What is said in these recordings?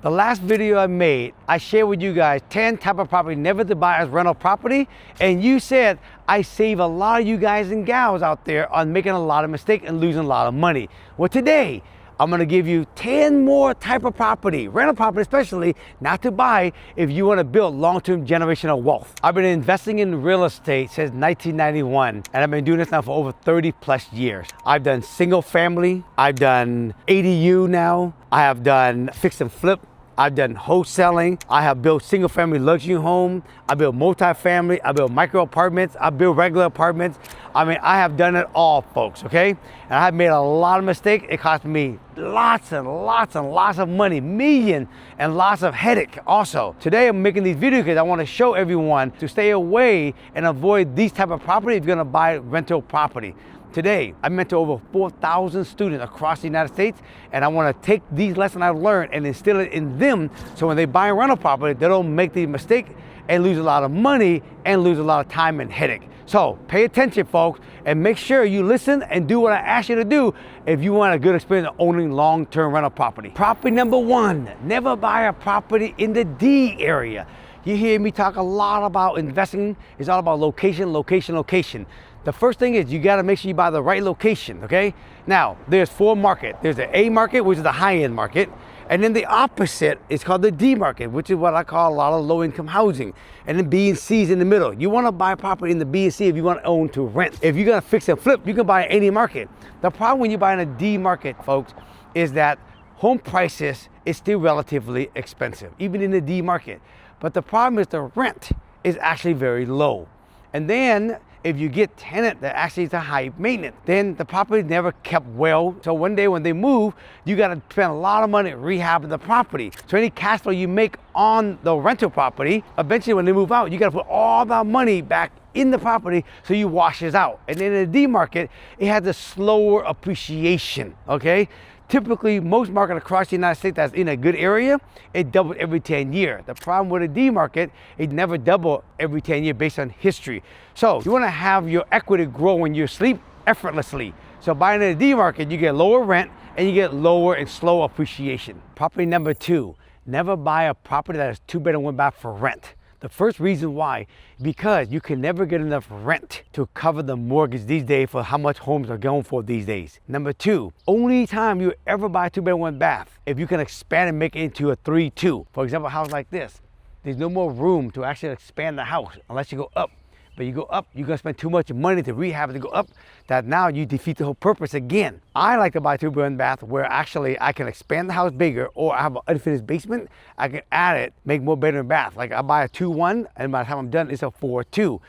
The last video I made, I shared with you guys 10 type of property never to buy as rental property. And you said I save a lot of you guys and gals out there on making a lot of mistakes and losing a lot of money. Well, today, I'm gonna give you 10 more type of property, rental property especially, not to buy if you wanna build long-term generational wealth. I've been investing in real estate since 1991, and I've been doing this now for over 30 plus years. I've done single family, I've done ADU now, I have done fix and flip, I've done wholesaling, I have built single family luxury home, I built multifamily, I built micro apartments, I built regular apartments. I mean, I have done it all, folks, okay? And I have made a lot of mistakes. It cost me lots and lots and lots of money, millions, and lots of headache also. Today I'm making these videos because I want to show everyone to stay away and avoid these type of property if you're gonna buy rental property. Today, I mentor over 4,000 students across the United States, and I want to take these lessons I've learned and instill it in them so when they buy a rental property, they don't make the mistake and lose a lot of money and lose a lot of time and headache. So pay attention, folks, and make sure you listen and do what I ask you to do if you want a good experience owning long-term rental property. Property number one, never buy a property in the D area. You hear me talk a lot about investing. It's all about location, location, location. The first thing is you gotta make sure you buy the right location, okay? Now, there's four markets. There's the A market, which is the high-end market. And then the opposite is called the D market, which is what I call a lot of low-income housing. And then B and C is in the middle. You wanna buy property in the B and C if you wanna own to rent. If you're gonna fix and flip, you can buy in any market. The problem when you buy in a D market, folks, is that home prices is still relatively expensive, even in the D market. But the problem is the rent is actually very low. And then if you get tenant that actually is a high maintenance, then the property never kept well. So one day when they move, you gotta spend a lot of money rehabbing the property. So any cash flow you make on the rental property, eventually when they move out, you gotta put all that money back in the property so you wash it out. And then in the D market, it has a slower appreciation, okay? Typically, most markets across the United States that's in a good area, it doubles every 10 years. The problem with a D market, it never doubles every 10 years based on history. So you wanna have your equity grow when you sleep effortlessly. So buying in a D market, you get lower rent and you get lower and slow appreciation. Property number two, never buy a property that is 2-bedroom, 1-bath for rent. The first reason why, because you can never get enough rent to cover the mortgage these days for how much homes are going for these days. Number two, only time you ever buy a 2-bedroom, 1-bath, if you can expand and make it into a 3-2. For example, a house like this, there's no more room to actually expand the house unless you go up. But you go up, you're gonna spend too much money to rehab it to go up, that now you defeat the whole purpose again. I like to buy a 2-bedroom bath where actually I can expand the house bigger, or I have an unfinished basement, I can add it, make more bedroom bath. Like I buy a 2-1, and by the time I'm done, it's a 4-2.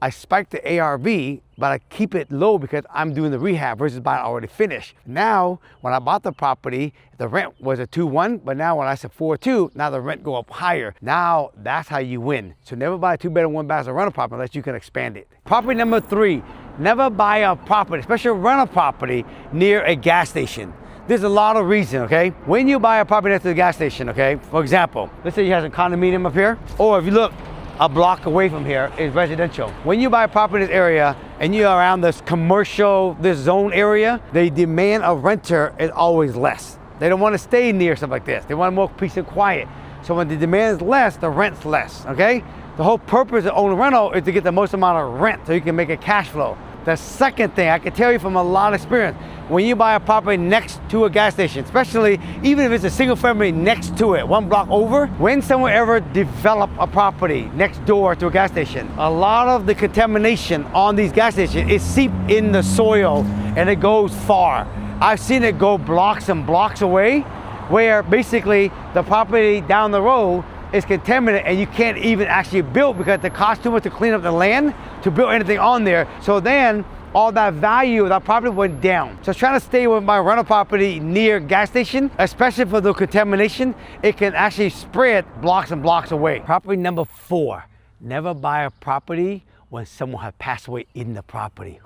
I spike the ARV, but I keep it low because I'm doing the rehab versus buying already finished. Now, when I bought the property, the rent was a 2-1, but now when I said 4-2, now the rent go up higher. Now, that's how you win. So never buy a 2-bedroom, 1-bath as a rental property unless you can expand it. Property number three, never buy a property, especially a rental property, near a gas station. There's a lot of reasons, okay? When you buy a property next to the gas station, okay? For example, let's say you have a condominium up here, or if you look, a block away from here is residential. When you buy a property in this area and you're around this commercial, this zone area, the demand of renter is always less. They don't want to stay near stuff like this. They want more peace and quiet. So when the demand is less, the rent's less, okay? The whole purpose of owning rental is to get the most amount of rent so you can make a cash flow. The second thing, I can tell you from a lot of experience, when you buy a property next to a gas station, especially even if it's a single family next to it, 1 block over, when someone ever develop a property next door to a gas station, a lot of the contamination on these gas stations is seep in the soil and it goes far. I've seen it go blocks and blocks away, where basically the property down the road is contaminated and you can't even actually build because it costs too much to clean up the land to build anything on there. So then all that value of that property went down. So trying to stay with my rental property near gas station, especially for the contamination, it can actually spread blocks and blocks away. Property number four, never buy a property when someone has passed away in the property.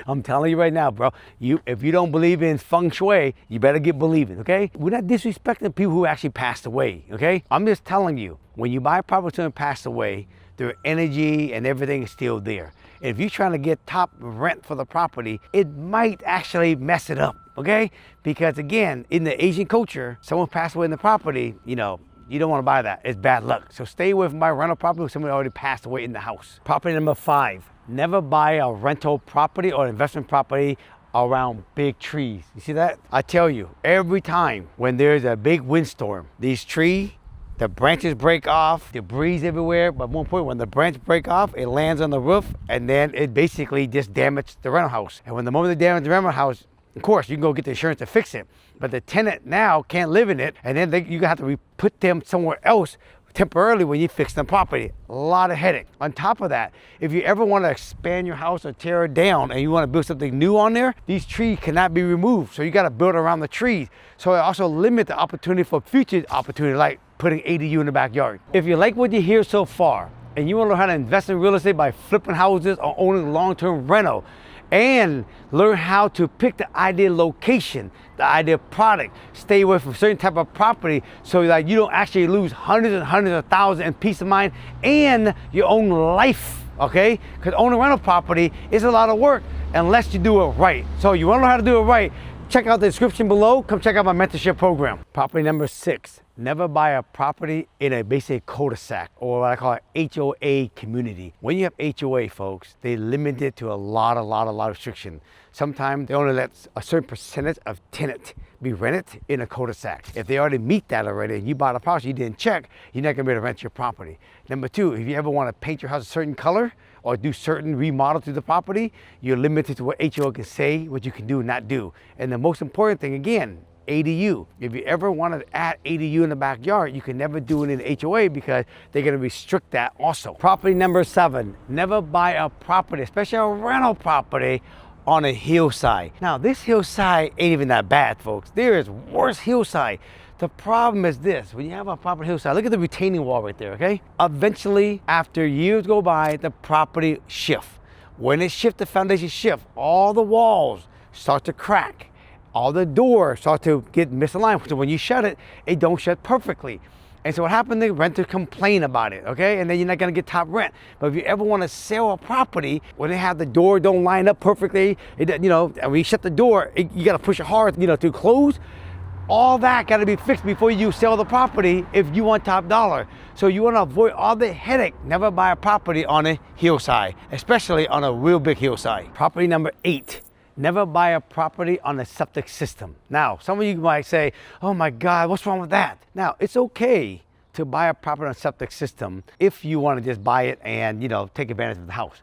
I'm telling you right now, bro, if you don't believe in feng shui, you better get believing, okay? We're not disrespecting people who actually passed away, okay? I'm just telling you, when you buy a property and passed away, their energy and everything is still there. If you're trying to get top rent for the property, it might actually mess it up, okay? Because again, in the Asian culture, someone passed away in the property, you know, you don't want to buy that. It's bad luck. So stay away from buying rental property when somebody already passed away in the house. Property number 5, never buy a rental property or investment property around big trees. You see that? I tell you, every time when there's a big windstorm, these trees, the branches break off, debris everywhere, but more important, when the branch break off, it lands on the roof, and then it basically just damaged the rental house. And when the moment they damage the rental house, of course, you can go get the insurance to fix it, but the tenant now can't live in it, and then you're gonna have to put them somewhere else temporarily when you fix the property. A lot of headache. On top of that, if you ever want to expand your house or tear it down and you want to build something new on there, these trees cannot be removed. So you got to build around the trees. So it also limits the opportunity for future opportunity, like putting ADU in the backyard. If you like what you hear so far and you want to learn how to invest in real estate by flipping houses or owning long-term rental, and learn how to pick the ideal location, the ideal product, stay away from certain type of property so that you don't actually lose hundreds and hundreds of thousands in peace of mind and your own life, okay? Because owning rental property is a lot of work unless you do it right. So you want to know how to do it right, check out the description below. Come check out my mentorship program. Property number 6, never buy a property in a basic cul-de-sac or what I call an HOA community. When you have HOA, folks, they limit it to a lot of restriction. Sometimes they only let a certain percentage of tenant be rented in a cul-de-sac. If they already meet that already and you bought a house you didn't check, you're not gonna be able to rent your property. Number 2, if you ever want to paint your house a certain color or do certain remodel to the property, you're limited to what HOA can say, what you can do and not do. And the most important thing, again, ADU. If you ever want to add ADU in the backyard, you can never do it in the HOA because they're going to restrict that also. Property number 7, never buy a property, especially a rental property, on a hillside. Now, this hillside ain't even that bad, folks. There is worse hillside. The problem is this: when you have a property hillside, look at the retaining wall right there, okay? Eventually, after years go by, the property shifts. When it shifts, the foundation shifts, all the walls start to crack. All the doors start to get misaligned. So when you shut it, it don't shut perfectly. And so what happened, the renters complain about it, okay? And then you're not gonna get top rent. But if you ever wanna sell a property, when they have the door don't line up perfectly, and when you shut the door, you gotta push it hard, to close. All that gotta be fixed before you sell the property if you want top dollar. So you wanna avoid all the headache. Never buy a property on a hillside, especially on a real big hillside. Property number 8. Never buy a property on a septic system. Now, some of you might say, oh my God, what's wrong with that? Now, it's okay to buy a property on a septic system if you want to just buy it and, take advantage of the house.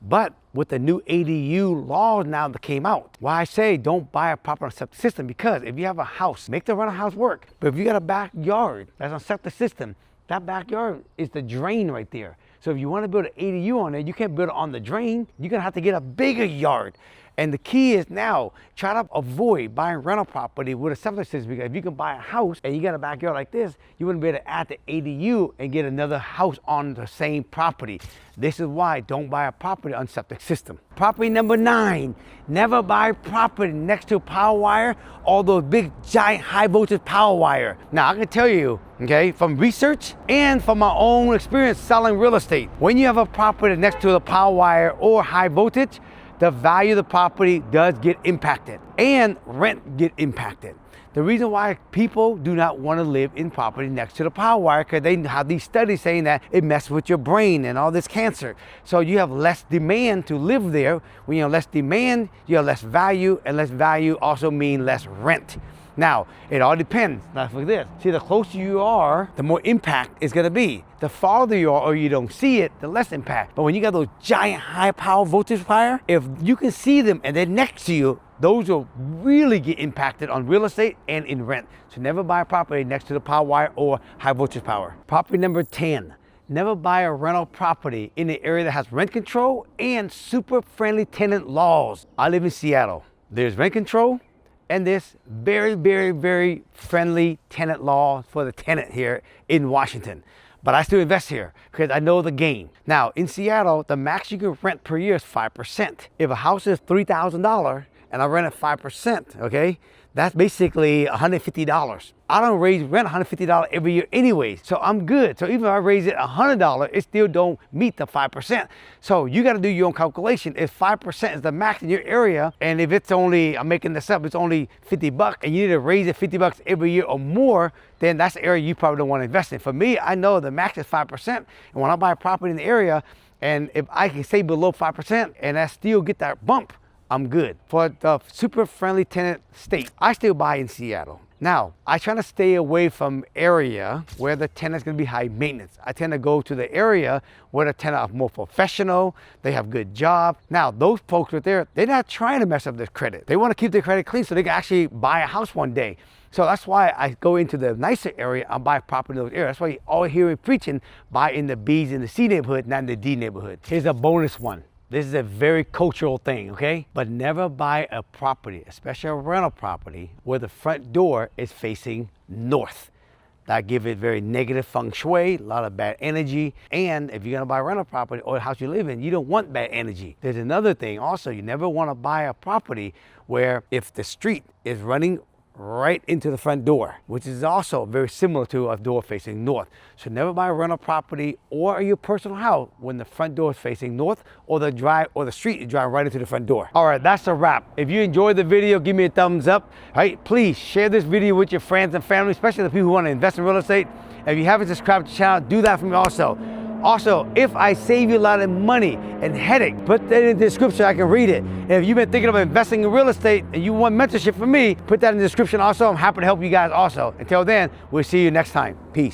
But with the new ADU laws now that came out, why I say don't buy a property on a septic system, because if you have a house, make the rental house work. But if you got a backyard that's on a septic system, that backyard is the drain right there. So if you want to build an ADU on it, you can't build it on the drain. You're going to have to get a bigger yard. And the key is now, try to avoid buying rental property with a septic system, because if you can buy a house and you got a backyard like this, you wouldn't be able to add the ADU and get another house on the same property. This is why don't buy a property on septic system. Property number 9, never buy property next to a power wire or those big giant high voltage power wire. Now I can tell you, okay, from research and from my own experience selling real estate, when you have a property next to the power wire or high voltage, the value of the property does get impacted and rent get impacted. The reason why people do not want to live in property next to the power wire, because they have these studies saying that it messes with your brain and all this cancer. So you have less demand to live there. When you have less demand, you have less value, and less value also means less rent. Now, it all depends. Now, look at this. See, the closer you are, the more impact it's gonna be. The farther you are or you don't see it, the less impact. But when you got those giant high power voltage wire, if you can see them and they're next to you, those will really get impacted on real estate and in rent. So never buy a property next to the power wire or high voltage power. Property number 10. Never buy a rental property in an area that has rent control and super friendly tenant laws. I live in Seattle. There's rent control and this very friendly tenant law for the tenant here in Washington. But I still invest here because I know the game. Now, in Seattle, the max you can rent per year is 5%. If a house is $3,000 and I rent at 5%, okay, that's basically $150. I don't raise rent $150 every year anyways, so I'm good. So even if I raise it $100, it still don't meet the 5%. So you got to do your own calculation. If 5% is the max in your area, and if it's only, I'm making this up, it's only $50, and you need to raise it $50 every year or more, then that's the area you probably don't want to invest in. For me, I know the max is 5%, and when I buy a property in the area, and if I can stay below 5% and I still get that bump, I'm good. For the super friendly tenant state, I still buy in Seattle. Now, I try to stay away from area where the tenant's gonna be high maintenance. I tend to go to the area where the tenant are more professional, they have good job. Now, those folks right there, they're not trying to mess up their credit. They wanna keep their credit clean so they can actually buy a house one day. So that's why I go into the nicer area and buy property in those areas. That's why you always hear me preaching, buy in the B's and the C neighborhood, not in the D neighborhood. Here's a bonus one. This is a very cultural thing, okay? But never buy a property, especially a rental property, where the front door is facing north. That gives it very negative feng shui, a lot of bad energy. And if you're gonna buy a rental property or a house you live in, you don't want bad energy. There's another thing also, you never wanna buy a property where if the street is running right into the front door, which is also very similar to a door facing north. So never buy a rental property or your personal house when the front door is facing north or the street is driving right into the front door. All right, that's a wrap. If you enjoyed the video, give me a thumbs up. All right, please share this video with your friends and family, especially the people who want to invest in real estate. If you haven't subscribed to the channel, do that for me also. Also, if I save you a lot of money and headache, put that in the description, I can read it. And if you've been thinking about investing in real estate and you want mentorship from me, put that in the description also. I'm happy to help you guys also. Until then, we'll see you next time. Peace.